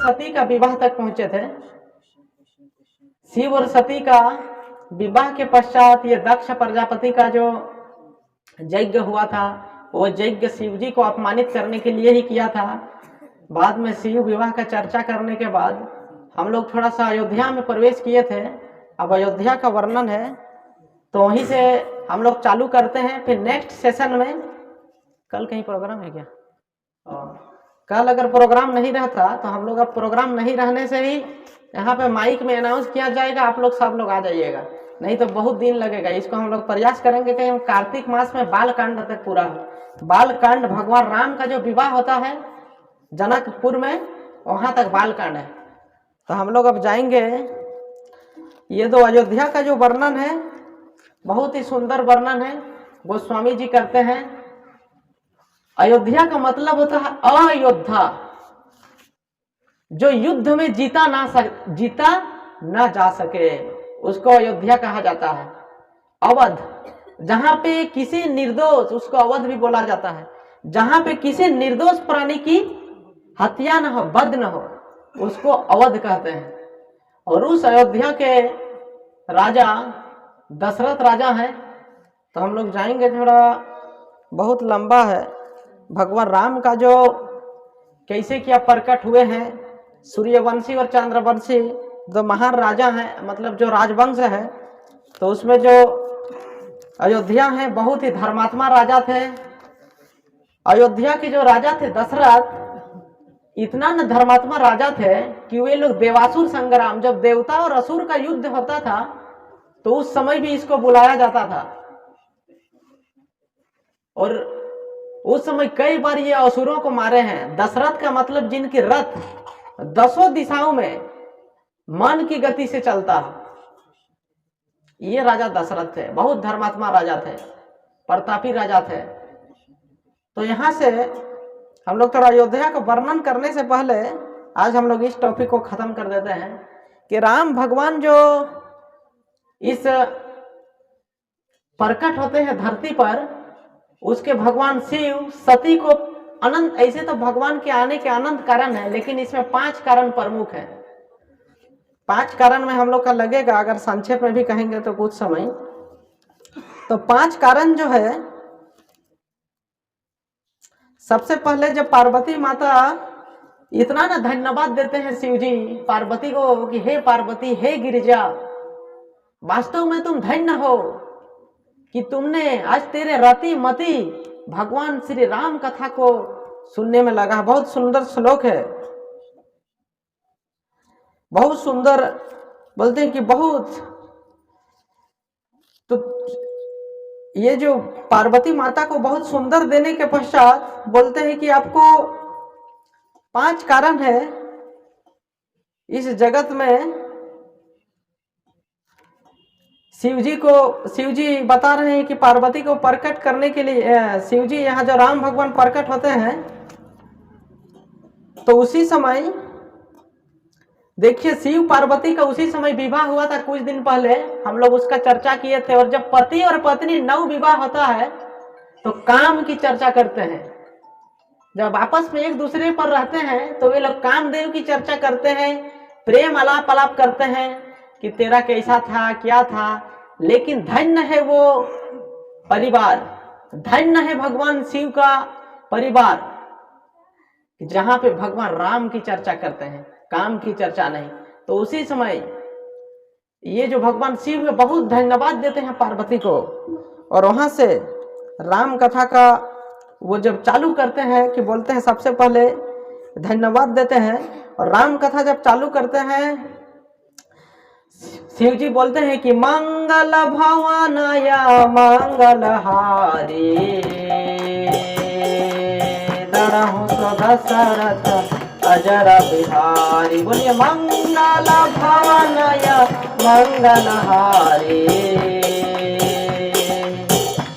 सती का विवाह तक पहुंचे थे। शिव और सती का विवाह के पश्चात ये दक्ष प्रजापति का जो यज्ञ हुआ था, वो यज्ञ शिव जी को अपमानित करने के लिए ही किया था। बाद में शिव विवाह का चर्चा करने के बाद हम लोग थोड़ा सा अयोध्या में प्रवेश किए थे। अब अयोध्या का वर्णन है, तो वहीं से हम लोग चालू करते हैं। फिर नेक्स्ट सेशन में, कल कहीं प्रोग्राम है क्या? कल अगर प्रोग्राम नहीं रहता तो हम लोग, अब प्रोग्राम नहीं रहने से ही यहाँ पे माइक में अनाउंस किया जाएगा, आप लोग सब लोग आ जाइएगा, नहीं तो बहुत दिन लगेगा। इसको हम लोग प्रयास करेंगे कि हम कार्तिक मास में बालकांड तक पूरा हो। बालकांड भगवान राम का जो विवाह होता है जनकपुर में, वहां तक बालकांड है। तो हम लोग अब जाएंगे। ये दो अयोध्या का जो वर्णन है, बहुत ही सुंदर वर्णन है, गोस्वामी जी करते हैं। अयोध्या का मतलब होता है अयोद्धा, जो युद्ध में जीता ना जा सके, उसको अयोध्या कहा जाता है। अवध, जहां पे किसी निर्दोष, उसको अवध भी बोला जाता है, जहां पे किसी निर्दोष प्राणी की हत्या न हो, वध न हो, उसको अवध कहते हैं। और उस अयोध्या के राजा दशरथ राजा हैं। तो हम लोग जाएंगे, थोड़ा बहुत लंबा है। भगवान राम का जो कैसे क्या प्रकट हुए हैं, सूर्यवंशी और चंद्रवंशी दो महान राजा हैं, मतलब जो राजवंश है, तो उसमें जो अयोध्या है बहुत ही धर्मात्मा राजा थे। अयोध्या के जो राजा थे दशरथ, इतना न धर्मात्मा राजा थे कि वे लोग देवासुर संग्राम, जब देवता और असुर का युद्ध होता था, तो उस समय भी इसको बुलाया जाता था। और उस समय कई बार ये असुरों को मारे हैं। दशरथ का मतलब जिनकी रथ 10 दिशाओं में मन की गति से चलता, ये राजा दशरथ थे। बहुत धर्मात्मा राजा थे, प्रतापी राजा थे। तो यहां से हम लोग थोड़ा अयोध्या का वर्णन करने से पहले आज हम लोग इस टॉपिक को खत्म कर देते हैं कि राम भगवान जो इस प्रकट होते हैं धरती पर, उसके भगवान शिव सती को अनंत, ऐसे तो भगवान के आने के अनंत कारण है, लेकिन इसमें 5 कारण प्रमुख है। 5 कारण में हम लोग का लगेगा, अगर संक्षेप में भी कहेंगे तो कुछ समय। तो 5 कारण जो है, सबसे पहले जब पार्वती माता इतना ना धन्यवाद देते हैं शिव जी पार्वती को कि हे पार्वती, हे गिरिजा, वास्तव में तुम धन्य हो कि तुमने आज तेरे रति मति भगवान श्री राम कथा को सुनने में लगा। बहुत सुंदर श्लोक है, बहुत सुंदर। बोलते हैं कि बहुत, तो ये जो पार्वती माता को बहुत सुंदर देने के पश्चात बोलते हैं कि आपको 5 कारण है इस जगत में। शिव जी बता रहे हैं कि पार्वती को प्रकट करने के लिए शिव जी, यहाँ जो राम भगवान प्रकट होते हैं, तो उसी समय देखिए शिव पार्वती का उसी समय विवाह हुआ था। कुछ दिन पहले हम लोग उसका चर्चा किए थे। और जब पति और पत्नी नव विवाह होता है तो काम की चर्चा करते हैं। जब आपस में एक दूसरे पर रहते हैं तो वे लोग कामदेव की चर्चा करते हैं, प्रेम अलाप करते हैं कि तेरा कैसा था, क्या था। लेकिन धन्य है वो परिवार, धन्य है भगवान शिव का परिवार, जहां पे भगवान राम की चर्चा करते हैं, काम की चर्चा नहीं। तो उसी समय ये जो भगवान शिव में बहुत धन्यवाद देते हैं पार्वती को, और वहां से राम कथा का वो जब चालू करते हैं कि बोलते हैं, सबसे पहले धन्यवाद देते हैं। और राम कथा जब चालू करते हैं, शिव जी बोलते हैं कि मंगल भवनया मंगलहारी दरहु तो दशरथ अजर बिहारी। बोलिए मंगल भवनया मंगलहारी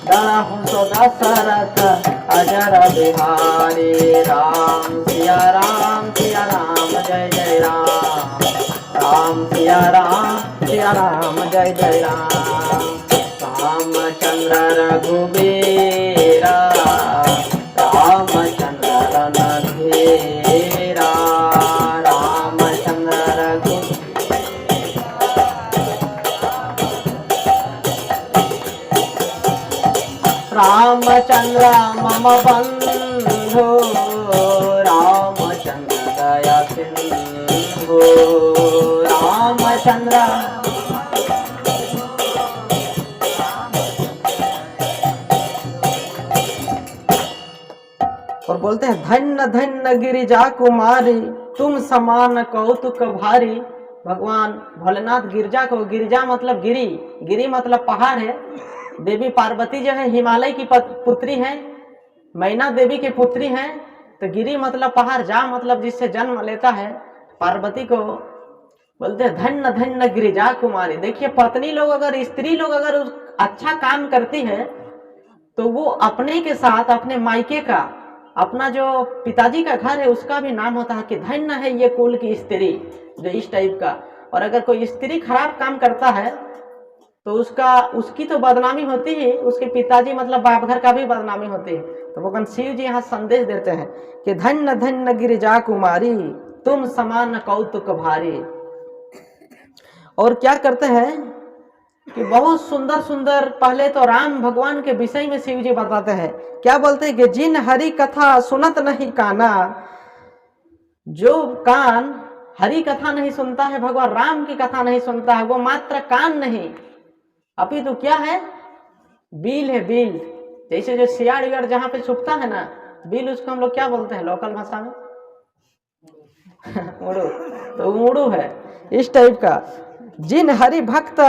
दरहु तो दशरथ अजर बिहारी। राम सिया राम जय जय राम, राम सिया राम जय जय राम। रामचंद्र रघुबीरा रामचंद्र रघुबीरा, राम रामचंद्र मम बंधु, रामचंद्र दया सिंधु, रामचंद्र। और बोलते हैं धन्य धन्य गिरिजा कुमारी, तुम समान कौतुक भारी। भगवान भोलेनाथ गिरिजा को, गिरिजा मतलब गिरी, गिरी मतलब पहाड़ है। देवी पार्वती जो है हिमालय की पुत्री है, मैना देवी की पुत्री है। तो गिरी मतलब पहाड़, जा मतलब जिससे जन्म लेता है। पार्वती को बोलते हैं धन्य धन्य गिरिजा कुमारी। देखिए पत्नी लोग अगर, स्त्री लोग अगर अच्छा काम करती है तो वो अपने के साथ अपने मायके का, अपना जो पिताजी का घर है उसका भी नाम होता है कि धन्य है ये कुल की स्त्री, जो इस टाइप का। और अगर कोई स्त्री खराब काम करता है तो उसकी तो बदनामी होती है, उसके पिताजी मतलब बाप घर का भी बदनामी होती है। तो भगवान शिव जी यहाँ संदेश देते हैं कि धन्य धन्य गिरिजा कुमारी, तुम समान कौतुक भारी। और क्या करते हैं कि बहुत सुंदर सुंदर, पहले तो राम भगवान के विषय में शिव जी बताते हैं। क्या बोलते हैं कि जिन हरि कथा सुनत नहीं काना, जो कान हरि कथा नहीं सुनता है, भगवान राम की कथा नहीं सुनता है, वो मात्र कान नहीं अभी तो क्या है, बील है, बील। जैसे जो सियाड़ जहाँ पे छुपता है ना बील, उसको हम लोग क्या बोलते हैं लोकल भाषा में मुड़ू। तो मुड़ू है इस टाइप का। जिन हरि भक्त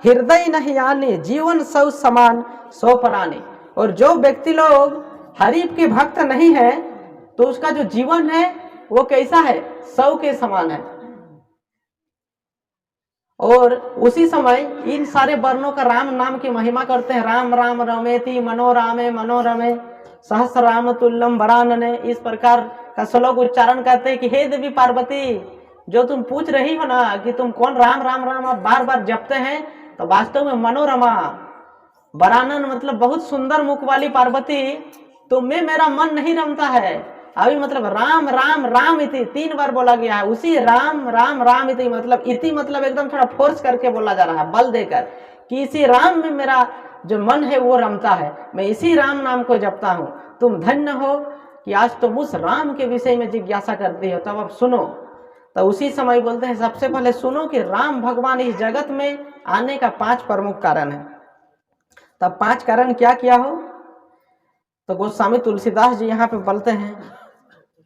हृदय नहीं आने, जीवन सौ समान सौ प्राणी। और जो व्यक्ति लोग हरि के भक्त नहीं है तो उसका जो जीवन है वो कैसा है, 100 के समान है। और उसी समय इन सारे वर्णों का राम नाम की महिमा करते हैं। राम राम रमेति मनोरामे मनोरमे सहस्रराम तुल्यम वरानने। इस प्रकार का श्लोक उच्चारण करते हैं कि हे देवी पार्वती, जो तुम पूछ रही हो ना कि तुम कौन राम राम राम आप बार बार जपते हैं, तो वास्तव में मनोरमा वरानन मतलब बहुत सुंदर मुख वाली पार्वती, तुम में मेरा मन नहीं रमता है। अभी मतलब राम राम राम इति 3 बार बोला गया है। उसी राम राम राम इति मतलब एकदम थोड़ा फोर्स करके बोला जा रहा है, बल देकर, कि इसी राम में मेरा जो मन है वो रमता है, मैं इसी राम नाम को जपता हूँ। तुम धन्य हो कि आज तुम उस राम के विषय में जिज्ञासा करती हो। तब अब सुनो। तो उसी समय बोलते हैं सबसे पहले सुनो कि राम भगवान इस जगत में आने का 5 प्रमुख कारण है। तब 5 कारण क्या क्या हो, तो गोस्वामी तुलसीदास जी यहाँ पे बोलते हैं,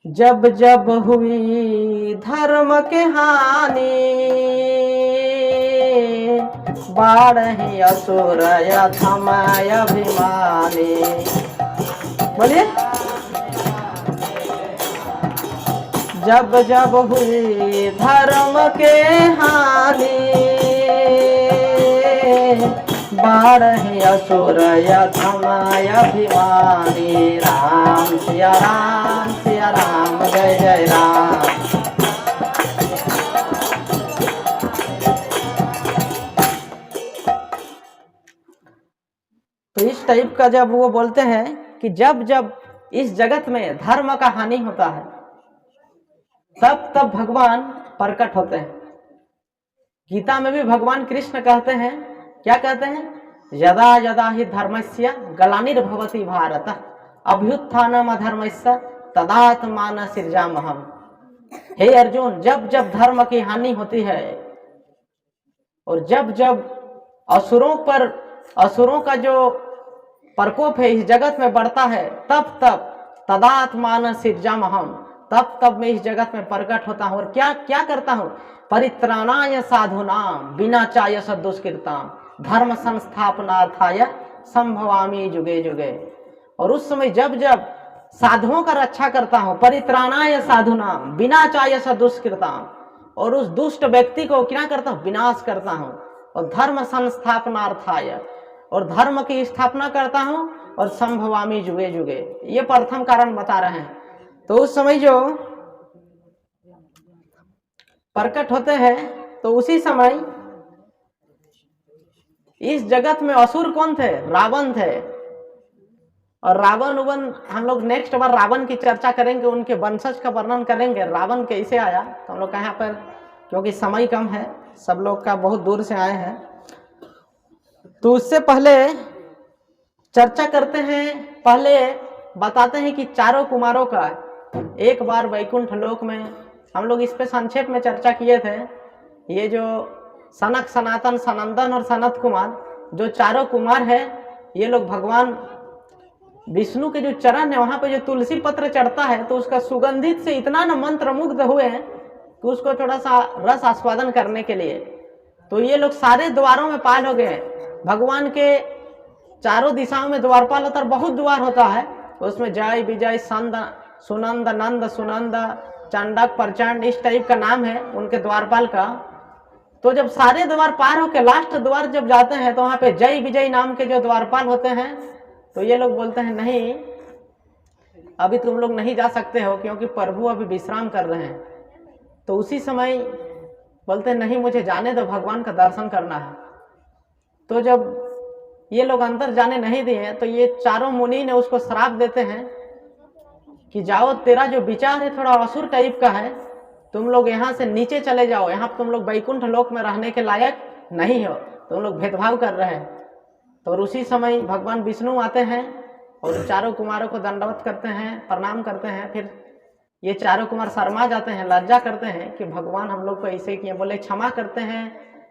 जब जब हुई धर्म के हानि, बाढ़ असुर अधमाय अभिमानी। बोलिए, जब जब हुई धर्म के हानि, बाढ़ असुर अधमाय अभिमानी। राम सिया राम सिया राम, जय जय राम। तो इस टाइप का जब वो बोलते हैं कि जब जब इस जगत में धर्म का हानि होता है तब तब भगवान प्रकट होते हैं। गीता में भी भगवान कृष्ण कहते हैं, क्या कहते हैं, यदा यदा हि धर्मस्य ग्लानिर्भवति भारत अभ्युत्थानम अधर्मस्य तदात्मान सृजामहम्। हे अर्जुन, जब जब धर्म की हानि होती है और जब जब असुरों का जो प्रकोप है इस जगत में बढ़ता है, तब तब तदात्मान सृजामहम्, तब मैं इस जगत में प्रकट होता हूँ। और क्या क्या करता हूँ, परित्राणाय साधूनां विनाशाय दुष्कृतां धर्म संस्थापनार्थाय संभवामि जुगे जुगे। और उस समय जब जब साधुओं का रक्षा करता हूँ, परित्राणाय साधूनां विनाशाय दुष्कृतां, और उस दुष्ट व्यक्ति को क्या करता हूँ, विनाश करता हूँ। और धर्म संस्थापनार्थाय, और धर्म की स्थापना करता हूँ, और संभवामि जुगे जुगे, ये प्रथम कारण बता रहे हैं। तो उस समय जो प्रकट होते हैं तो उसी समय इस जगत में असुर कौन थे, रावण थे। और रावण हम लोग नेक्स्ट बार रावण की चर्चा करेंगे, उनके वंशज का वर्णन करेंगे, रावण कैसे आया। तो हम लोग यहाँ पर क्योंकि समय कम है, सब लोग का बहुत दूर से आए हैं, तो उससे पहले चर्चा करते हैं पहले बताते हैं कि चारों कुमारों का एक बार वैकुंठ लोक में, हम लोग इस पे संक्षेप में चर्चा किए थे। ये जो सनक, सनातन, सनंदन और सनत कुमार, जो चारों कुमार हैं, ये लोग भगवान विष्णु के जो चरण है वहां पे जो तुलसी पत्र चढ़ता है तो उसका सुगंधित से इतना न मंत्र मुग्ध हुए हैं कि उसको थोड़ा सा रस आस्वादन करने के लिए तो ये लोग सारे द्वारों में पाल हो गए। भगवान के चारों दिशाओं में द्वारपाल होता है, बहुत द्वार होता है, उसमें जय, विजय, संद, सुनंद, नंद, सुनंद, चंडक, प्रचंड, इस टाइप का नाम है उनके द्वारपाल का। तो जब सारे द्वार पार होकर लास्ट द्वार जब जाते हैं तो वहां पे जय विजय नाम के जो द्वारपाल होते हैं तो ये लोग बोलते हैं नहीं, अभी तुम लोग नहीं जा सकते हो क्योंकि प्रभु अभी विश्राम कर रहे हैं। तो उसी समय बोलते हैं नहीं, मुझे जाने दो, भगवान का दर्शन करना है। तो जब ये लोग अंदर जाने नहीं दिए तो ये चारों मुनि ने उसको श्राप देते हैं कि जाओ, तेरा जो विचार है थोड़ा असुर टाइप का है, तुम लोग यहाँ से नीचे चले जाओ, यहाँ तुम लोग वैकुंठ लोक में रहने के लायक नहीं हो, तुम लोग भेदभाव कर रहे हैं। तो उसी समय भगवान विष्णु आते हैं और चारों कुमारों को दंडवत करते हैं, प्रणाम करते हैं। फिर ये चारों कुमार शर्मा जाते हैं, लज्जा करते हैं कि भगवान हम लोग को ऐसे किए। बोले क्षमा करते हैं,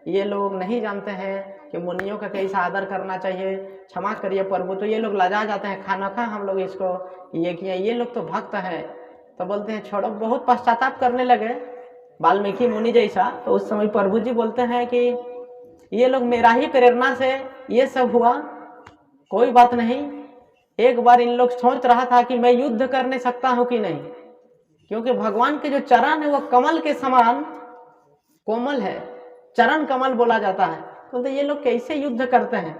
ये लोग नहीं जानते हैं कि मुनियों का कैसा आदर करना चाहिए, क्षमा करिए प्रभु। तो ये लोग लजा जाते हैं, खाना खा हम लोग इसको ये किए, ये लोग तो भक्त है। तो बोलते हैं छोड़ो, बहुत पश्चाताप करने लगे वाल्मीकि मुनि जैसा। तो उस समय प्रभु जी बोलते हैं कि ये लोग मेरा ही प्रेरणा से ये सब हुआ, कोई बात नहीं। एक बार इन लोग सोच रहा था कि मैं युद्ध करने सकता हूं कि नहीं, क्योंकि भगवान के जो चरण है वो कमल के समान कोमल है, चरण कमल बोला जाता है। तो ये लोग कैसे युद्ध करते हैं।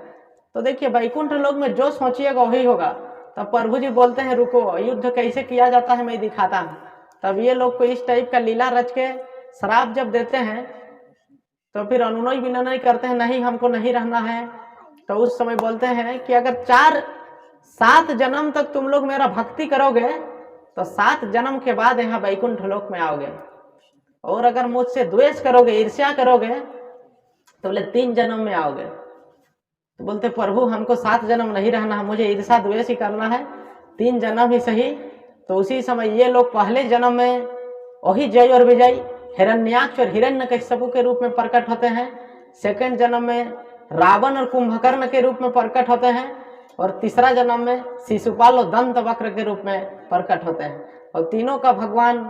तो देखिए वैकुंठ लोक में जो सोचिएगा वही होगा। तब प्रभु जी बोलते हैं रुको, युद्ध कैसे किया जाता है मैं दिखाता हूँ। तब ये लोग को इस टाइप का लीला रच के श्राप जब देते हैं तो फिर अनुनय विनय करते हैं, नहीं हमको नहीं रहना है। तो उस समय बोलते हैं कि अगर 4-7 जन्म तक तुम लोग मेरा भक्ति करोगे तो 7 जन्म के बाद यहाँ वैकुंठ लोक में आओगे, और अगर मुझसे द्वेष करोगे, ईर्ष्या करोगे तो बोले 3 जन्म में आओगे। तो बोलते प्रभु हमको 7 जन्म नहीं रहना है, मुझे ईर्ष्या द्वेष ही करना है, 3 जन्म ही सही। तो उसी समय ये लोग पहले जन्म में वही जय और विजय, हिरण्याक्ष और हिरण्यकशिपु के रूप में प्रकट होते हैं। सेकंड जन्म में रावण और कुंभकर्ण के रूप में प्रकट होते हैं, और तीसरा जन्म में शिशुपाल और दंत वक्र के रूप में प्रकट होते हैं। और तीनों का भगवान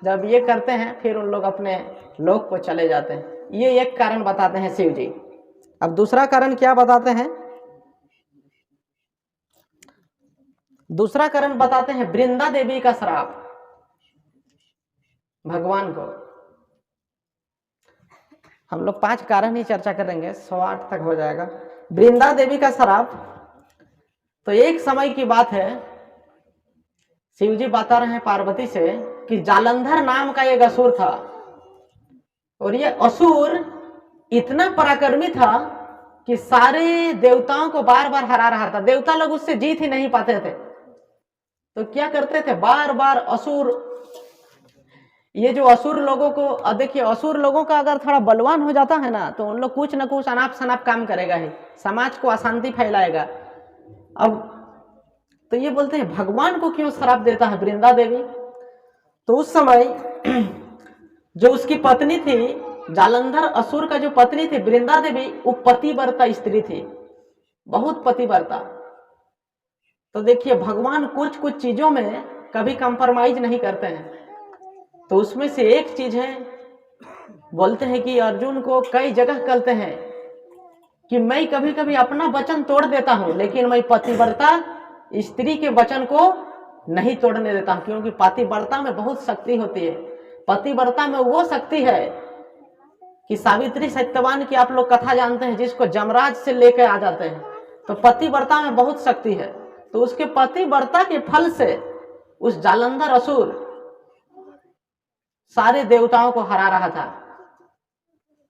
जब ये करते हैं फिर उन लोग अपने लोक को चले जाते हैं। ये एक कारण बताते हैं शिव जी। अब दूसरा कारण क्या बताते हैं, दूसरा कारण बताते हैं वृंदा देवी का श्राप भगवान को। हम लोग 5 कारण ही चर्चा करेंगे, 108 तक हो जाएगा। वृंदा देवी का श्राप, तो एक समय की बात है, शिव जी बता रहे हैं पार्वती से कि जालंधर नाम का एक असुर था, और ये असुर इतना पराक्रमी था कि सारे देवताओं को बार बार हरा रहा था। देवता लोग उससे जीत ही नहीं पाते थे। तो क्या करते थे, बार बार असुर, ये जो असुर लोगों को, देखिए असुर लोगों का अगर थोड़ा बलवान हो जाता है ना तो उन लोग कुछ ना कुछ अनाप शनाप काम करेगा ही, समाज को अशांति फैलाएगा। अब तो ये बोलते हैं भगवान को क्यों श्राप देता है वृंदा देवी। तो उस समय जो उसकी पत्नी थी, जालंधर असुर का जो पत्नी थी वृंदा देवी, वो पतिव्रता स्त्री थी, बहुत पतिव्रता। तो देखिए भगवान कुछ कुछ चीजों में कभी कंप्रोमाइज नहीं करते हैं। तो उसमें से एक चीज है, बोलते हैं कि अर्जुन को कई जगह कहते हैं कि मैं कभी कभी अपना वचन तोड़ देता हूं, लेकिन मैं पतिव्रता स्त्री के वचन को नहीं तोड़ने देता हूं, क्योंकि पतिव्रता में बहुत शक्ति होती है। पतिव्रता में वो शक्ति है कि सावित्री सत्यवान की आप लोग कथा जानते हैं, जिसको जमराज से लेकर आ जाते हैं। तो पतिव्रता में बहुत शक्ति है। तो उसके पतिव्रता के फल से उस जालंधर असुर सारे देवताओं को हरा रहा था।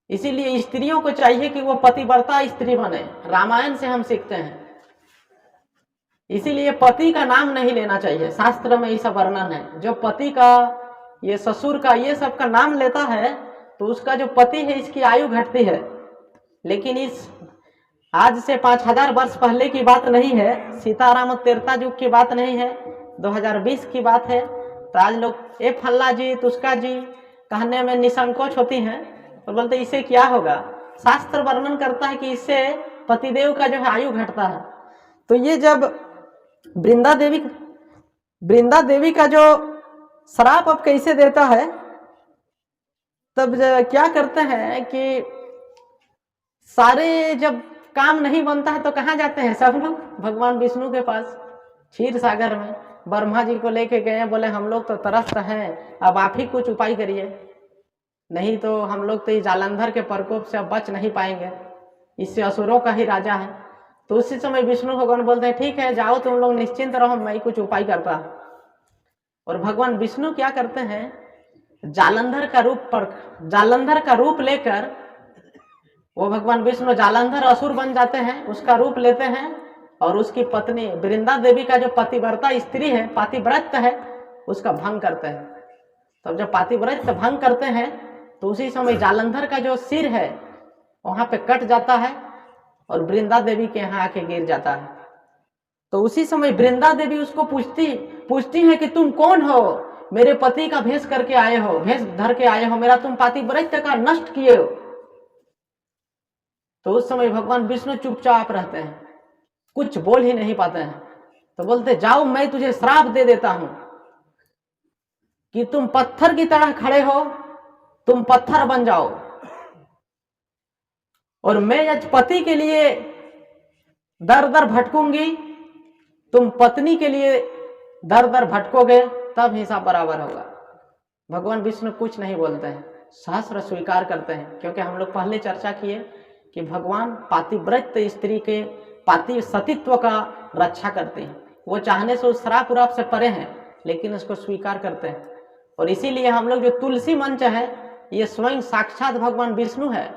इसीलिए स्त्रियों को चाहिए कि वो पतिव्रता स्त्री बने, रामायण से हम सीखते हैं। इसीलिए पति का नाम नहीं लेना चाहिए, शास्त्र में ऐसा वर्णन है। जो पति का, ये ससुर का, ये सब का नाम लेता है तो उसका जो पति है इसकी आयु घटती है। लेकिन इस आज से 5000 वर्ष पहले की बात नहीं है, सीताराम त्रेता युग की बात नहीं है, 2020 की बात है। तो आज लोग ए फल्ला जी तुस्का जी कहने में निसंकोच होती हैं और बोलते इससे क्या होगा। शास्त्र वर्णन करता है कि इससे पतिदेव का जो है आयु घटता है। तो ये जब वृंदा देवी का जो श्राप अब कैसे देता है, तब क्या करते हैं कि सारे जब काम नहीं बनता है तो कहाँ जाते हैं सब लोग, भगवान विष्णु के पास क्षीर सागर में। ब्रह्मा जी को लेके गए, बोले हम लोग तो त्रस्त हैं, अब आप ही कुछ उपाय करिए, नहीं तो हम लोग तो इस जालंधर के प्रकोप से अब बच नहीं पाएंगे, इससे असुरों का ही राजा है। तो उसी समय विष्णु भगवान बोलते हैं ठीक है जाओ तुम लोग निश्चिंत रहो, मैं कुछ उपाय करता हूं। और भगवान विष्णु क्या करते हैं, जालंधर का रूप लेकर वो भगवान विष्णु जालंधर असुर बन जाते हैं, उसका रूप लेते हैं और उसकी पत्नी वृंदा देवी का जो पतिव्रता स्त्री है, पातिव्रत है, उसका भंग करते हैं। तब जब पातिव्रत भंग करते हैं तो उसी समय जालंधर का जो सिर है वहां पे कट जाता है और वृंदा देवी के यहाँ आके गिर जाता है। तो उसी समय वृंदा देवी उसको पूछती है कि तुम कौन हो, मेरे पति का भेष करके आए हो, भेष धर के आए हो, मेरा तुम पातिव्रत का नष्ट किए हो। तो उस समय भगवान विष्णु चुपचाप रहते हैं, कुछ बोल ही नहीं पाते हैं। तो बोलते जाओ मैं तुझे श्राप दे देता हूं कि तुम पत्थर की तरह खड़े हो, तुम पत्थर बन जाओ, और मैं आज पति के लिए दर दर भटकूंगी, तुम पत्नी के लिए दर दर भटकोगे, तब हिसाब बराबर होगा। भगवान विष्णु कुछ नहीं बोलते हैं, सहस्र स्वीकार करते हैं, क्योंकि हम लोग पहले चर्चा किए कि भगवान पातिव्रत स्त्री के पाति सतीत्व का रक्षा करते हैं। वो चाहने से उस श्राप उराप से परे हैं, लेकिन उसको स्वीकार करते हैं। और इसीलिए हम लोग जो तुलसी मंच है, ये स्वयं साक्षात भगवान विष्णु है,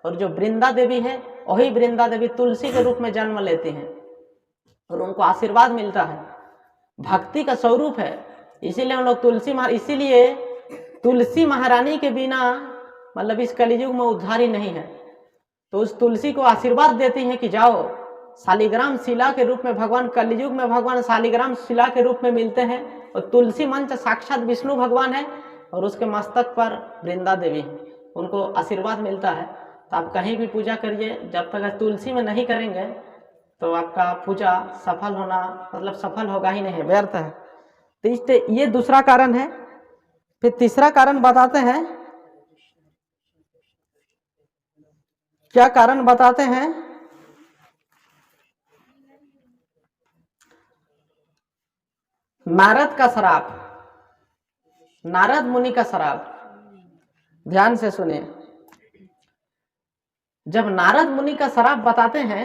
और जो वृंदा देवी है वही वृंदा देवी तुलसी के रूप में जन्म लेती हैं और उनको आशीर्वाद मिलता है, भक्ति का स्वरूप है। इसीलिए हम लोग इसीलिए तुलसी महारानी के बिना मतलब इस कलियुग में उद्धार ही नहीं है। तो उस तुलसी को आशीर्वाद देती है कि जाओ, शालिग्राम शिला के रूप में भगवान कलियुग में भगवान शालिग्राम शिला के रूप में मिलते हैं, और तुलसी मंच साक्षात विष्णु भगवान है और उसके मस्तक पर वृंदा देवी है, उनको आशीर्वाद मिलता है। तो आप कहीं भी पूजा करिए, जब तक तुलसी में नहीं करेंगे तो आपका पूजा सफल होगा ही नहीं, व्यर्थ है। तो ये दूसरा कारण है। फिर तीसरा कारण बताते हैं, क्या कारण बताते हैं, नारद का श्राप, नारद मुनि का श्राप। ध्यान से सुनिए, जब नारद मुनि का श्राप बताते हैं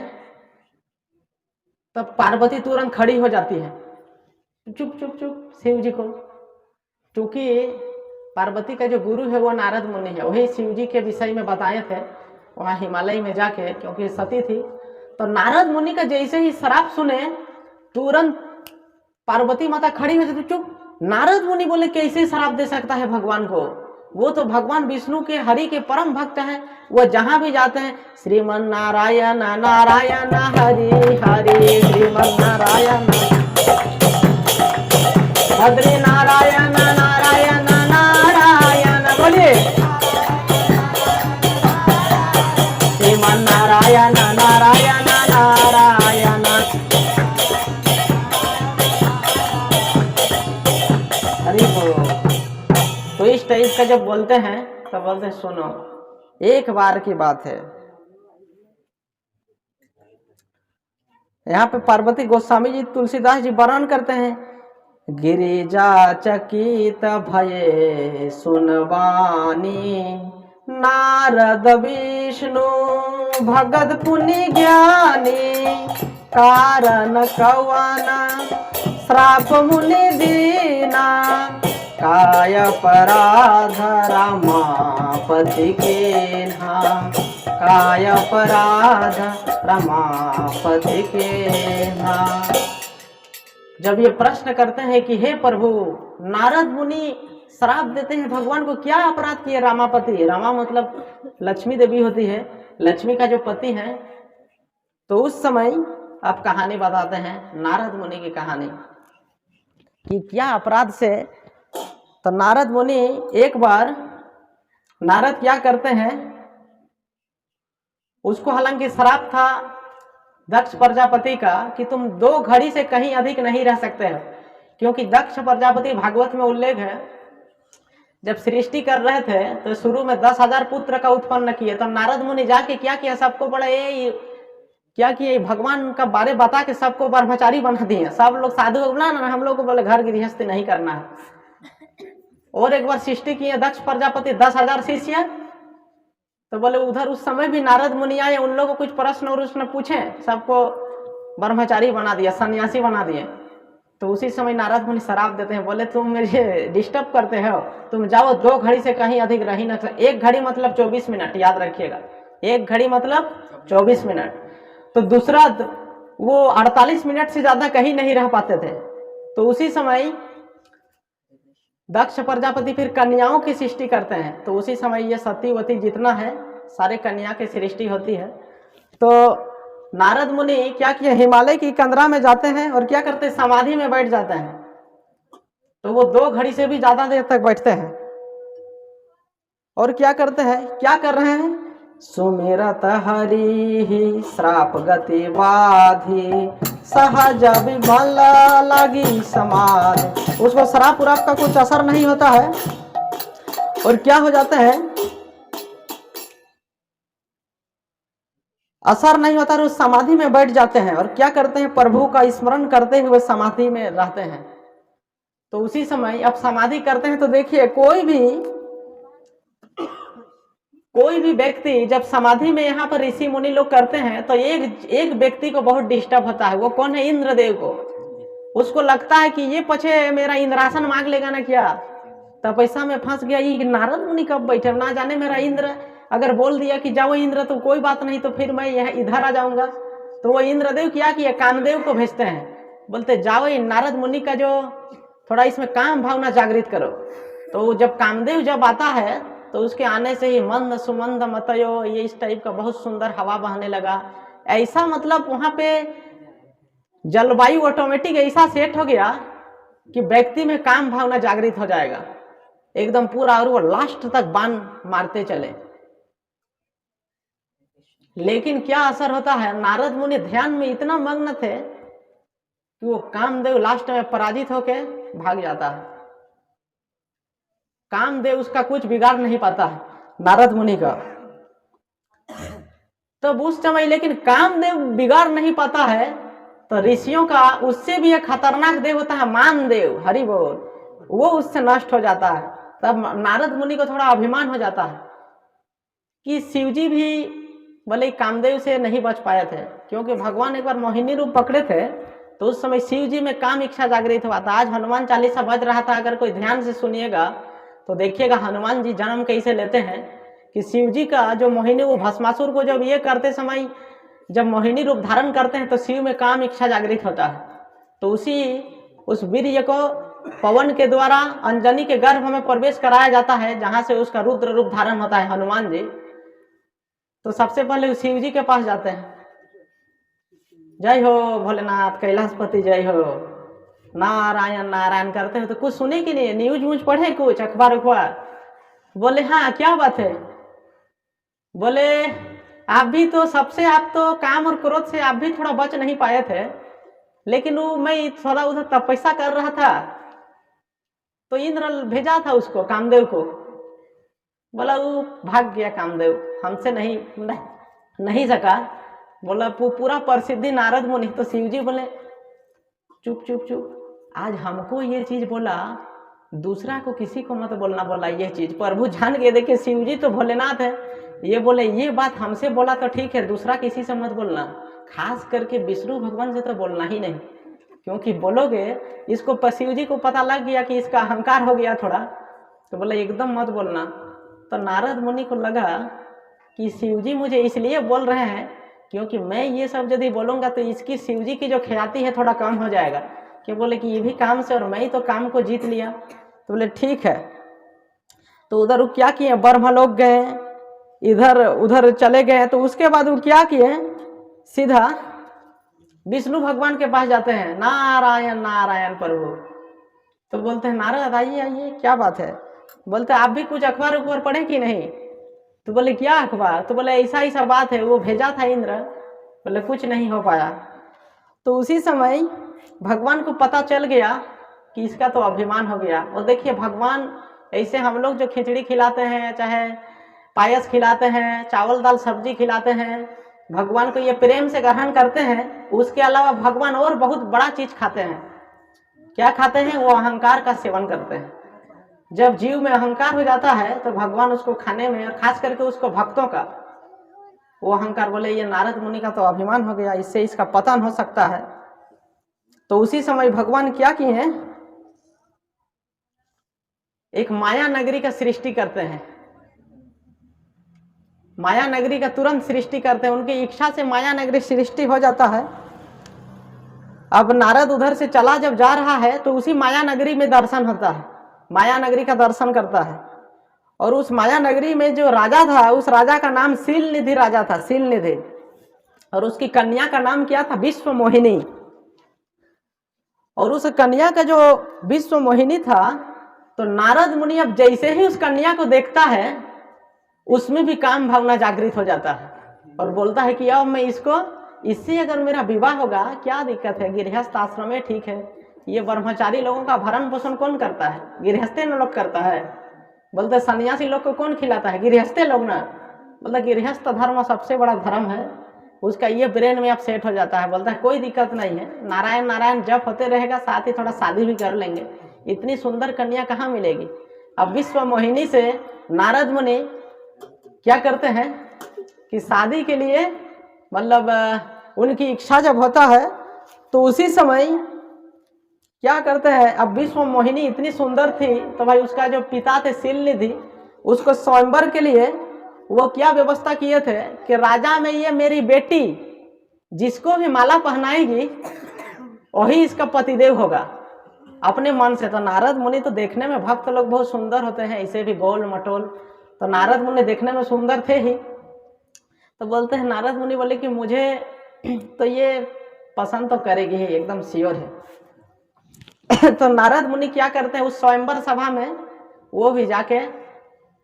तब पार्वती तुरंत खड़ी हो जाती है, चुप चुप चुप शिव जी को, क्योंकि पार्वती का जो गुरु है वो नारद मुनि है, वही शिव जी के विषय में बताए थे वहां हिमालय में जाके, क्योंकि सती थी। तो नारद मुनि का जैसे ही श्राप सुने तुरंत पार्वती माता खड़ी हो जाती, चुप। नारद मुनि बोले कैसे श्राप दे सकता है भगवान को, वो तो भगवान विष्णु के हरि के परम भक्त हैं, वो जहां भी जाते हैं श्रीमन नारायण नारायण हरि हरि, श्रीमन नारायण हरि नारायण नारायण नारायण, बोलिए श्रीमन नारायण नारायण नारायण। हरि बोल। तो इस टाइप का जब बोलते हैं तो बोलते हैं सुनो, एक बार की बात है, यहाँ पे पार्वती गोस्वामी जी तुलसीदास जी वर्णन करते हैं, गिरिजा चकित भये सुनवानी, नारद विष्णु भगत पुनि ज्ञानी, कारण कवन श्राप मुनि दीना, काय अपराध रमापति के ना, काय अपराध रमापति के ना। जब ये प्रश्न करते हैं कि हे प्रभु, नारद मुनि श्राप देते हैं भगवान को, क्या अपराध किए रामापति, रामा मतलब लक्ष्मी देवी होती है, लक्ष्मी का जो पति है तो उस समय आप कहानी बताते हैं नारद मुनि की कहानी कि क्या अपराध से। तो नारद मुनि एक बार, नारद क्या करते हैं, उसको हालांकि श्राप था दक्ष प्रजापति का कि तुम 2 घड़ी से कहीं अधिक नहीं रह सकते हो, क्योंकि दक्ष प्रजापति भागवत में उल्लेख है जब सृष्टि कर रहे थे तो शुरू में 10,000 पुत्र का उत्पन्न किए। तो नारद मुनि जाके क्या किया, सबको बड़ा ये क्या किए, भगवान का बारे बता के सबको ब्रह्मचारी बना दिए। सब लोग साधु बोला ना, हम लोग को बोले घर गृहस्थी नहीं करना है। और एक बार सृष्टि किए दक्ष प्रजापति 10,000 शिष्य। तो बोले उधर उस समय भी नारद मुनि आए, उन लोगों को कुछ प्रश्न और उसने पूछे, सबको ब्रह्मचारी बना दिया, सन्यासी बना दिए। तो उसी समय नारद मुनि श्राप देते हैं, बोले तुम मुझे डिस्टर्ब करते हो, तुम जाओ 2 घड़ी से कहीं अधिक रह ही न सकते। 1 घड़ी मतलब 24 मिनट, याद रखिएगा, 1 घड़ी मतलब 24 मिनट। तो दूसरा वो 48 मिनट से ज्यादा कहीं नहीं रह पाते थे। तो उसी समय दक्ष प्रजापति फिर कन्याओं की सृष्टि करते हैं। तो उसी समय ये सतीवती जितना है सारे कन्या की सृष्टि होती है। तो नारद मुनि क्या किया, हिमालय की कंदरा में जाते हैं और क्या करते हैं, समाधि में बैठ जाते हैं। तो वो 2 घड़ी से भी ज्यादा देर तक बैठते हैं और क्या करते हैं, क्या कर रहे हैं, सुमिरत हरि श्राप गति बाधी सहज विमल लगी समाधि। उसको श्राप उराप का कुछ असर नहीं होता है और क्या हो जाता है, असर नहीं होता और उस समाधि में बैठ जाते हैं और क्या करते हैं, प्रभु का स्मरण करते हुए समाधि में रहते हैं। तो उसी समय अब समाधि करते हैं तो देखिए कोई भी व्यक्ति जब समाधि में यहाँ पर ऋषि मुनि लोग करते हैं तो एक व्यक्ति को बहुत डिस्टर्ब होता है। वो कौन है, इंद्रदेव को। उसको लगता है कि ये पछे मेरा इंद्रासन मांग लेगा ना, क्या तपस्या में फंस गया, ये नारद मुनि कब बैठे, ना जाने मेरा इंद्र अगर बोल दिया कि जाओ इंद्र तो कोई बात नहीं, तो फिर मैं यहाँ इधर आ जाऊंगा। तो वो इंद्रदेव क्या किया, कामदेव को भेजते हैं, बोलते जाओ नारद मुनि का जो थोड़ा इसमें काम भावना जागृत करो। तो जब कामदेव जब आता है तो उसके आने से ही मंद सुमंद मतयो, ये इस टाइप का बहुत सुंदर हवा बहने लगा। ऐसा मतलब वहां पे जलवायु ऑटोमेटिक ऐसा सेट हो गया कि व्यक्ति में काम भावना जागृत हो जाएगा एकदम पूरा, और वो लास्ट तक बाण मारते चले। लेकिन क्या असर होता है, नारद मुनि ध्यान में इतना मग्न थे कि वो कामदेव लास्ट में पराजित होके भाग जाता है। कामदेव उसका कुछ बिगाड़ नहीं पाता है नारद मुनि का। तब उस समय लेकिन कामदेव बिगाड़ नहीं पाता है तो ऋषियों का उससे भी एक खतरनाक देव होता है मानदेव, हरि बोल, वो उससे नष्ट हो जाता है। तब नारद मुनि को थोड़ा अभिमान हो जाता है कि शिवजी भी भले कामदेव से नहीं बच पाए थे, क्योंकि भगवान एक बार मोहिनी रूप पकड़े थे तो उस समय शिवजी में काम इच्छा जागृत हुआ था। आज हनुमान चालीसा बज रहा था, अगर कोई ध्यान से सुनिएगा तो देखिएगा हनुमान जी जन्म कैसे लेते हैं कि शिवजी का जो मोहिनी, वो भस्मासुर को जब ये करते समय जब मोहिनी रूप धारण करते हैं तो शिव में काम इच्छा जागृत होता है। तो उस वीर्य को पवन के द्वारा अंजनी के गर्भ में प्रवेश कराया जाता है, जहां से उसका रुद्र रूप धारण होता है हनुमान जी। तो सबसे पहले शिव जी के पास जाते हैं, जय हो भोलेनाथ कैलाशपति जय हो, नारायण नारायण करते हैं। तो कुछ सुने कि नहीं, न्यूज व्यूज पढ़े, कुछ अखबार उखबार। बोले हाँ क्या बात है, बोले आप भी तो सबसे, आप तो काम और क्रोध से आप भी थोड़ा बच नहीं पाए थे, लेकिन वो मैं थोड़ा उधर तपस्या कर रहा था तो इंद्र भेजा था उसको, कामदेव को। बोला वो भाग गया कामदेव, हमसे नहीं सका। बोला पूरा प्रसिद्धि नारद मुनि। तो शिवजी बोले चुप चुप चुप, आज हमको ये चीज बोला, दूसरा को किसी को मत बोलना, बोला ये चीज। प्रभु जान के देखे शिवजी तो भोलेनाथ है, ये बोले ये बात हमसे बोला तो ठीक है, दूसरा किसी से मत बोलना, खास करके विष्णु भगवान से तो बोलना ही नहीं, क्योंकि बोलोगे इसको शिवजी को पता लग गया कि इसका अहंकार हो गया थोड़ा, तो बोले एकदम मत बोलना। तो नारद मुनि को लगा कि शिवजी मुझे इसलिए बोल रहे हैं क्योंकि मैं ये सब यदि बोलूंगा तो इसकी शिवजी की जो ख्याति है थोड़ा कम हो जाएगा। कि बोले कि ये भी काम से और मैं ही तो काम को जीत लिया। तो बोले ठीक है। तो उधर वो क्या किए, ब्रह्मलोक गए, इधर उधर चले गए। तो उसके बाद वो क्या किए, सीधा विष्णु भगवान के पास जाते हैं, नारायण नारायण प्रभु। तो बोलते हैं नारद आइए आइए, क्या बात है? बोलते आप भी कुछ अखबार उखबार पढ़े कि नहीं? तो बोले क्या अखबार? तो बोले ऐसा ऐसा बात है, वो भेजा था इंद्र। बोले कुछ नहीं हो पाया। तो उसी समय भगवान को पता चल गया कि इसका तो अभिमान हो गया। और देखिए भगवान ऐसे हम लोग जो खिचड़ी खिलाते हैं, चाहे पायस खिलाते हैं, चावल दाल सब्जी खिलाते हैं, भगवान को ये प्रेम से ग्रहण करते हैं। उसके अलावा भगवान और बहुत बड़ा चीज खाते हैं। क्या खाते हैं? वो अहंकार का सेवन करते हैं। जब जीव में अहंकार हो जाता है तो भगवान उसको खाने में, और खास करके उसको भक्तों का वो अहंकार, बोले ये नारद मुनि का तो अभिमान हो गया, इससे इसका पतन हो सकता है। तो उसी समय भगवान क्या किए हैं, एक माया नगरी का सृष्टि करते हैं। माया नगरी का तुरंत सृष्टि करते हैं, उनकी इच्छा से माया नगरी सृष्टि हो जाता है। अब नारद उधर से चला जब जा रहा है तो उसी माया नगरी में दर्शन होता है, माया नगरी का दर्शन करता है। और उस माया नगरी में जो राजा था, उस राजा का नाम शीलनिधि राजा था, शीलनिधि। और उसकी कन्या का नाम क्या था? विश्व मोहिनी। और उस कन्या का जो विश्व मोहिनी था, तो नारद मुनि अब जैसे ही उस कन्या को देखता है उसमें भी काम भावना जागृत हो जाता है और बोलता है कि अब मैं इससे अगर मेरा विवाह होगा क्या दिक्कत है? गृहस्थ आश्रम में ठीक है, ये ब्रह्मचारी लोगों का भरण पोषण कौन करता है? गृहस्थे न लोग करता है। बोलते सन्यासी लोग को कौन खिलाता है? गृहस्थे लोग ना। मतलब गृहस्थ धर्म सबसे बड़ा धर्म है। उसका ये ब्रेन में अब सेट हो जाता है। बोलता है कोई दिक्कत नहीं है, नारायण नारायण जप होते रहेगा, साथ ही थोड़ा शादी भी कर लेंगे। इतनी सुंदर कन्या कहाँ मिलेगी? अब विश्व मोहिनी से नारद मुनि क्या करते हैं कि शादी के लिए, मतलब उनकी इच्छा जब होता है तो उसी समय क्या करते हैं, अब विश्व मोहिनी इतनी सुंदर थी तो भाई उसका जो पिता थे शीलनिधि, उसको स्वयंवर के लिए वो क्या व्यवस्था किए थे कि राजा में ये मेरी बेटी जिसको भी माला पहनाएगी वही इसका पतिदेव होगा, अपने मन से। तो नारद मुनि तो देखने में, भक्त लोग बहुत सुंदर होते हैं, इसे भी गोल मटोल, तो नारद मुनि देखने में सुंदर थे ही। तो बोलते हैं, नारद मुनि बोले कि मुझे तो ये पसंद तो करेगी ही, एकदम श्योर है। तो नारद मुनि क्या करते हैं, उस स्वयंवर सभा में वो भी जाके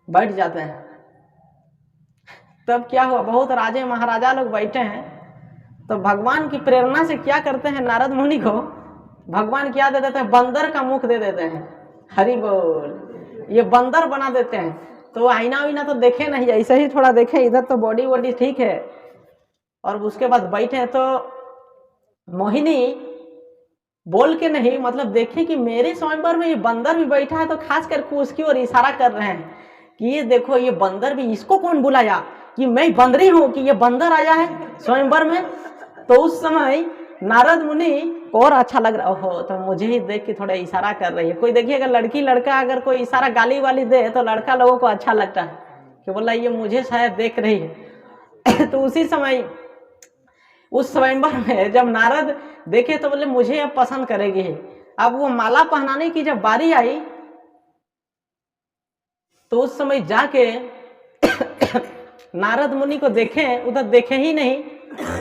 बैठ जाते हैं। तब क्या हुआ, बहुत राजे महाराजा लोग बैठे हैं, तो भगवान की प्रेरणा से क्या करते हैं, नारद मुनि को भगवान क्या दे देते हैं, बंदर का मुख दे देते हैं। हरि बोल, ये बंदर बना देते हैं। तो आईना वाइना तो देखे नहीं, ऐसे ही थोड़ा देखे, इधर तो बॉडी वॉडी ठीक है। और उसके बाद बैठे तो मोहिनी बोल के नहीं, मतलब देखे कि मेरे स्वयंवर में ये बंदर भी बैठा है, तो खास करके उसकी ओर इशारा कर रहे हैं कि ये देखो ये बंदर भी, इसको कौन बुलाया, कि मैं बंदरी हूं कि ये बंदर आया है स्वयंवर में। तो उस समय नारद मुनि को और अच्छा लग रहा, ओहो तो मुझे ही देख के थोड़ा इशारा कर रही है। कोई देखिए अगर लड़की लड़का अगर कोई इशारा गाली वाली दे तो लड़का लोगों को अच्छा लगता है कि बोला ये मुझे शायद देख रही है। तो उसी समय उस स्वयंवर में जब नारद देखे तो बोले मुझे अब पसंद करेगी। अब वो माला पहनाने की जब बारी आई तो उस समय जाके नारद मुनि को देखे, उधर देखे ही नहीं,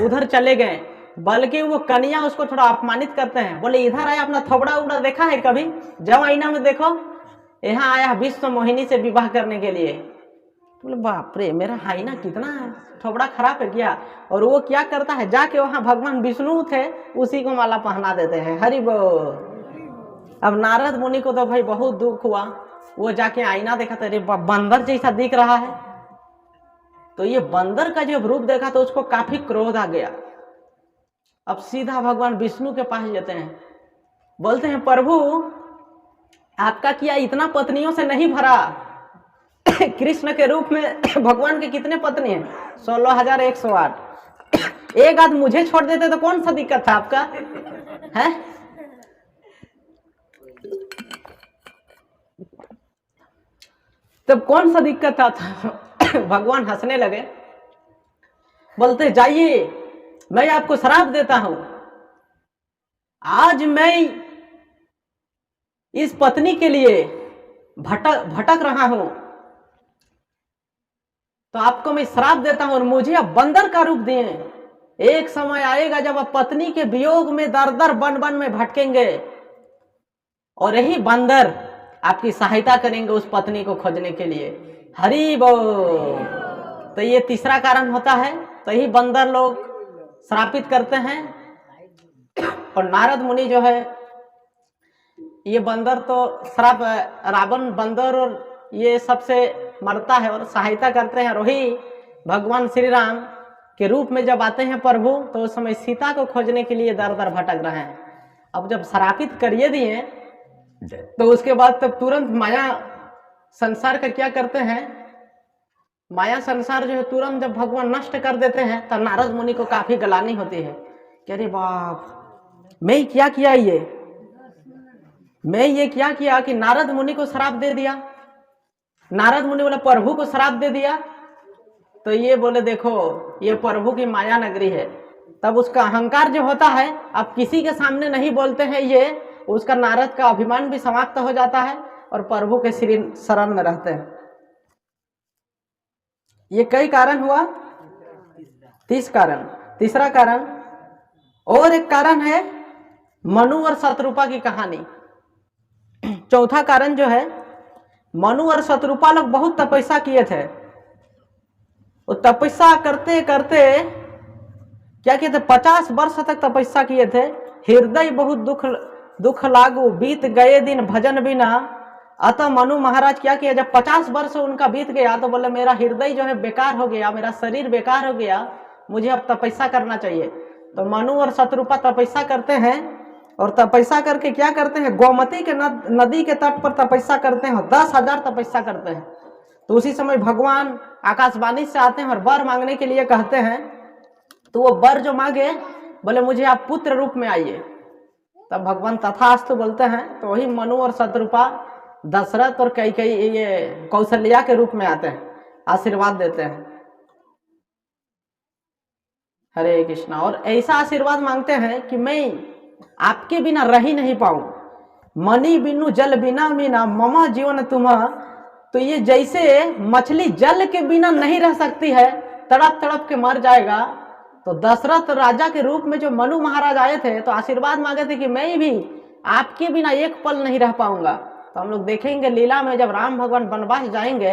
उधर चले गए। बल्कि वो कन्या उसको थोड़ा अपमानित करते हैं, बोले इधर आया, अपना थोबड़ा उबड़ा देखा है कभी? जब आईना में देखो, यहाँ आया विश्व मोहिनी से विवाह करने के लिए। बोले बाप रे, मेरा आईना कितना थोबड़ा खराब है क्या? और वो क्या करता है, जाके वहां भगवान विष्णु थे उसी को माला पहना देते हैं। हरि बोल। अब नारद मुनि को तो भाई बहुत दुख हुआ, वो जाके आईना देखा तो अरे बंदर जैसा दिख रहा है। तो ये बंदर का जब रूप देखा तो उसको काफी क्रोध आ गया। अब सीधा भगवान विष्णु के पास जाते हैं, बोलते हैं प्रभु आपका किया इतना पत्नियों से नहीं भरा। कृष्ण के रूप में भगवान के कितने पत्नी हैं? 16,108। एक आध मुझे छोड़ देते तो कौन सा दिक्कत था आपका है? तब कौन सा दिक्कत था? भगवान हंसने लगे, बोलते जाइए मैं आपको श्राप देता हूं, आज मैं इस पत्नी के लिए भटक रहा हूं, तो आपको मैं श्राप देता हूं और मुझे अब बंदर का रूप दिए। एक समय आएगा जब आप पत्नी के वियोग में दर दर बन बन में भटकेंगे और यही बंदर आपकी सहायता करेंगे उस पत्नी को खोजने के लिए। हरि बोल। तो ये तीसरा कारण होता है। तो यही बंदर लोग श्रापित करते हैं। और नारद मुनि जो है, ये बंदर तो श्राप, रावण बंदर और ये सबसे मरता है और सहायता करते हैं। और वही भगवान श्री राम के रूप में जब आते हैं प्रभु, तो उस समय सीता को खोजने के लिए दर दर भटक रहे हैं। अब जब श्रापित करिए दिए तो उसके बाद तब तुरंत माया संसार का क्या करते हैं, माया संसार जो है तुरंत जब भगवान नष्ट कर देते हैं, तब नारद मुनि को काफी गलानी होती है कि अरे बाप, मैं क्या किया, मैं ये क्या किया कि नारद मुनि को श्राप दे दिया। नारद मुनि बोले प्रभु को श्राप दे दिया। तो ये बोले देखो ये प्रभु की माया नगरी है। तब उसका अहंकार जो होता है, अब किसी के सामने नहीं बोलते हैं ये, उसका नारद का अभिमान भी समाप्त हो जाता है और प्रभु के श्री शरण में रहते हैं। ये कई कारण हुआ, 30 कारण। तीसरा कारण और एक कारण है मनु और शत्रुपा की कहानी। चौथा कारण जो है, मनु और शत्रुपा लोग बहुत तपस्या किए थे। वो तपस्या करते करते क्या किए थे, 50 वर्ष तक तपस्या किए थे। हृदय बहुत दुख लागू, बीत गए दिन भजन बिना। अतः मनु महाराज क्या किया, जब 50 वर्ष उनका बीत गया तो बोले मेरा हृदय जो है बेकार हो गया, मेरा शरीर बेकार हो गया, मुझे अब तपस्या करना चाहिए। तो मनु और शत्रुपा तपस्या करते हैं और तपस्या करके क्या करते हैं, गोमती के नदी के तट पर तपस्या करते हैं। 10,000 तपस्या करते हैं। तो उसी समय भगवान आकाशवाणी से आते हैं और वर मांगने के लिए कहते हैं। तो वो वर जो मांगे, बोले मुझे आप पुत्र रूप में आइए। तब भगवान तथास्तु बोलते हैं। तो वही मनु और शत्रुपा दशरथ और कई ये कौशल्या के रूप में आते हैं, आशीर्वाद देते हैं। हरे कृष्णा। और ऐसा आशीर्वाद मांगते हैं कि मैं आपके बिना रह ही नहीं पाऊं। मणि बिनु जल बिना मीना मम जीवन तुम्हा। तो ये जैसे मछली जल के बिना नहीं रह सकती है, तड़प तड़प के मर जाएगा। तो दशरथ राजा के रूप में जो मनु महाराज आए थे, तो आशीर्वाद मांगे थे कि मैं भी आपके बिना एक पल नहीं रह पाऊंगा। तो हम लोग देखेंगे लीला में जब राम भगवान वनवास जाएंगे,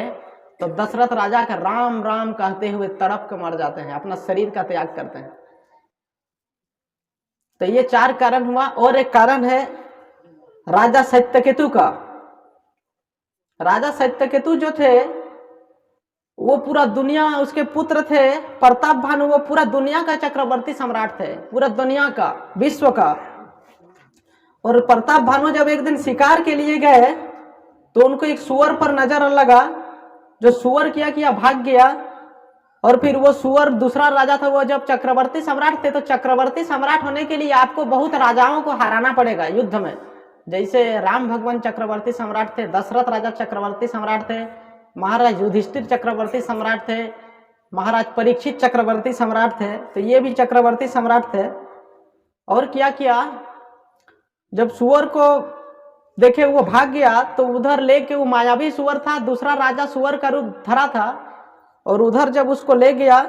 तो दशरथ राजा का राम राम कहते हुए तड़प के मर जाते हैं, अपना शरीर का त्याग करते हैं। तो ये 4 कारण हुआ। और एक कारण है राजा सत्यकेतु का। राजा सत्यकेतु जो थे, वो पूरा दुनिया, उसके पुत्र थे प्रताप भानु, वो पूरा दुनिया का चक्रवर्ती सम्राट थे, पूरा दुनिया का, विश्व का। और प्रताप भानु जब एक दिन शिकार के लिए गए, तो उनको एक सुअर पर नजर लगा। जो सुअर किया भाग गया। और फिर वो सुअर, दूसरा राजा था, वो जब चक्रवर्ती सम्राट थे, तो चक्रवर्ती सम्राट होने के लिए आपको बहुत राजाओं को हराना पड़ेगा युद्ध में। जैसे राम भगवान चक्रवर्ती सम्राट थे, दशरथ राजा चक्रवर्ती सम्राट थे, महाराज युधिष्ठिर चक्रवर्ती सम्राट थे, महाराज परीक्षित चक्रवर्ती सम्राट थे। तो ये भी चक्रवर्ती सम्राट थे। और क्या किया, जब सुअर को देखे वो भाग गया, तो उधर लेके, वो मायावी सुअर था, दूसरा राजा सुअर का रूप धरा था, और उधर जब उसको ले गया,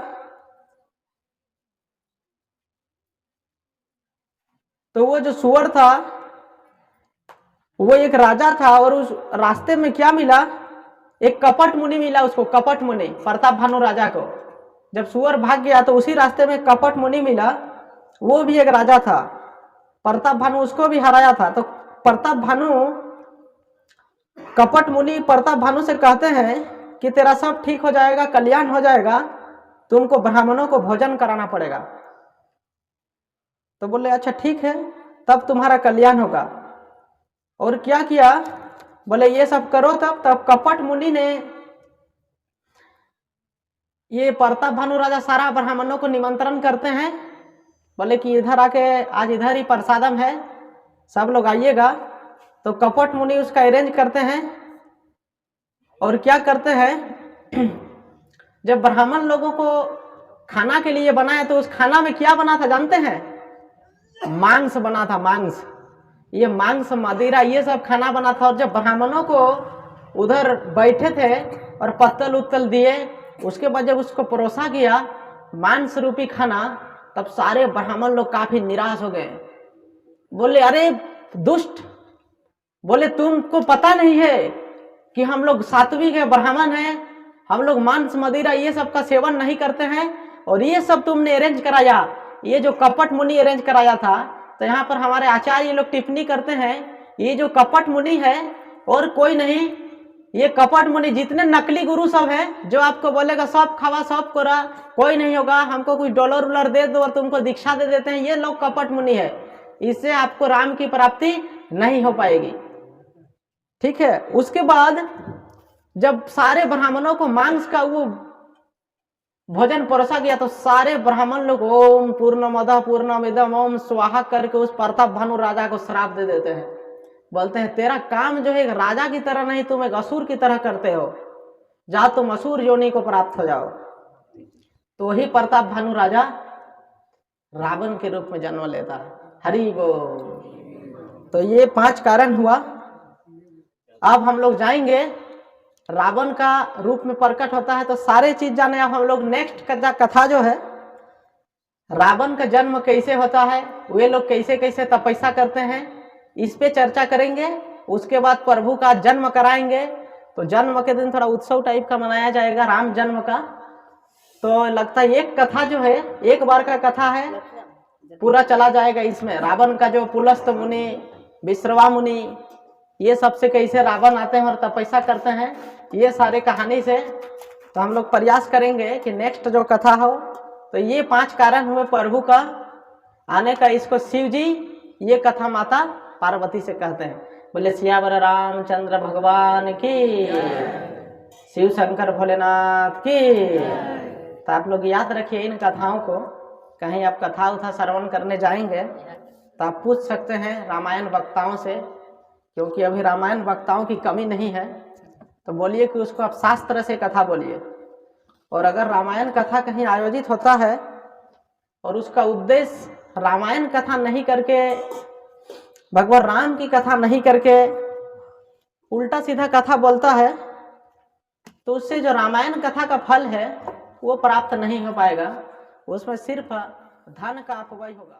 तो वो जो सुअर था वो एक राजा था। और उस रास्ते में क्या मिला, एक कपट मुनि मिला उसको, कपट मुनि, प्रताप भानु राजा को। जब सुअर भाग गया तो उसी रास्ते में कपट मुनि मिला, वो भी एक राजा था। प्रताप भानु उसको भी हराया था। तो प्रताप भानु, कपट मुनि प्रताप भानु से कहते हैं कि तेरा सब ठीक हो जाएगा, कल्याण हो जाएगा, तुमको ब्राह्मणों को भोजन कराना पड़ेगा। तो बोले अच्छा ठीक है, तब तुम्हारा कल्याण होगा। और क्या किया, बोले ये सब करो। तब कपट मुनि ने, ये प्रताप भानु राजा सारा ब्राह्मणों को निमंत्रण करते हैं, बोले कि इधर आके आज इधर ही प्रसादम है, सब लोग आइएगा। तो कपट मुनि उसका अरेंज करते हैं। और क्या करते हैं, जब ब्राह्मण लोगों को खाना के लिए बनाया, तो उस खाना में क्या बना था जानते हैं, मांस बना था, मांस। ये मांस, मदिरा, ये सब खाना बना था। और जब ब्राह्मणों को उधर बैठे थे और पत्तल उत्तल दिए, उसके बाद जब उसको परोसा गया मांस रूपी खाना, तब सारे ब्राह्मण लोग काफी निराश हो गए। बोले अरे दुष्ट, बोले तुमको पता नहीं है कि हम लोग सात्विक है, ब्राह्मण है, हम लोग मांस मदिरा ये सब का सेवन नहीं करते हैं, और ये सब तुमने अरेंज कराया, ये जो कपट मुनि अरेंज कराया था। तो यहाँ पर हमारे आचार्य लोग टिप्पणी करते हैं, ये जो कपट मुनि है और कोई नहीं, ये कपट मुनि जितने नकली गुरु सब हैं, जो आपको बोलेगा सब खावा सब करा, कोई नहीं होगा, हमको कुछ डॉलर उलर दे दो और तुमको दीक्षा दे देते हैं, ये लोग कपट मुनि है, इससे आपको राम की प्राप्ति नहीं हो पाएगी। ठीक है। उसके बाद जब सारे ब्राह्मणों को मांस का वो भोजन परोसा गया तो सारे ब्राह्मण लोग ओम पूर्णमदः पूर्णमिदम् ओम स्वाहा करके उस प्रताप भानु राजा को श्राप दे देते हैं। बोलते हैं तेरा काम जो है एक राजा की तरह नहीं, तुम एक असुर की तरह करते हो, जा तुम असुर योनि को प्राप्त हो जाओ। तो वही प्रताप भानु राजा रावण के रूप में जन्म लेता है। हरि बोल। तो ये 5 कारण हुआ। अब हम लोग जाएंगे, रावण का रूप में प्रकट होता है तो सारे चीज जाने। अब हम लोग नेक्स्ट कथा जो है, रावण का जन्म कैसे होता है, वे लोग कैसे कैसे तपस्या करते हैं, इस पे चर्चा करेंगे। उसके बाद प्रभु का जन्म कराएंगे। तो जन्म के दिन थोड़ा उत्सव टाइप का मनाया जाएगा राम जन्म का। तो लगता है एक कथा जो है, एक बार का कथा है, पूरा चला जाएगा इसमें। रावण का जो पुलस्त मुनि, विश्रवा मुनि, ये सबसे कैसे रावण आते हैं और तपस्या करते हैं, ये सारे कहानी से तो हम लोग प्रयास करेंगे कि नेक्स्ट जो कथा हो। तो ये 5 कारण हुए प्रभु का आने का। इसको शिव जी ये कथा माता पार्वती से कहते हैं। बोले सियावर रामचंद्र भगवान की, शिव शंकर भोलेनाथ की। तो आप लोग याद रखिए इन कथाओं को। कहीं आप कथा उथा श्रवण करने जाएंगे तो आप पूछ सकते हैं रामायण वक्ताओं से, क्योंकि अभी रामायण वक्ताओं की कमी नहीं है। तो बोलिए कि उसको आप शास्त्र से कथा बोलिए। और अगर रामायण कथा कहीं आयोजित होता है और उसका उद्देश्य रामायण कथा नहीं करके, भगवान राम की कथा नहीं करके उल्टा सीधा कथा बोलता है, तो उससे जो रामायण कथा का फल है वो प्राप्त नहीं हो पाएगा। उसमें सिर्फ धन का अपव्यय होगा।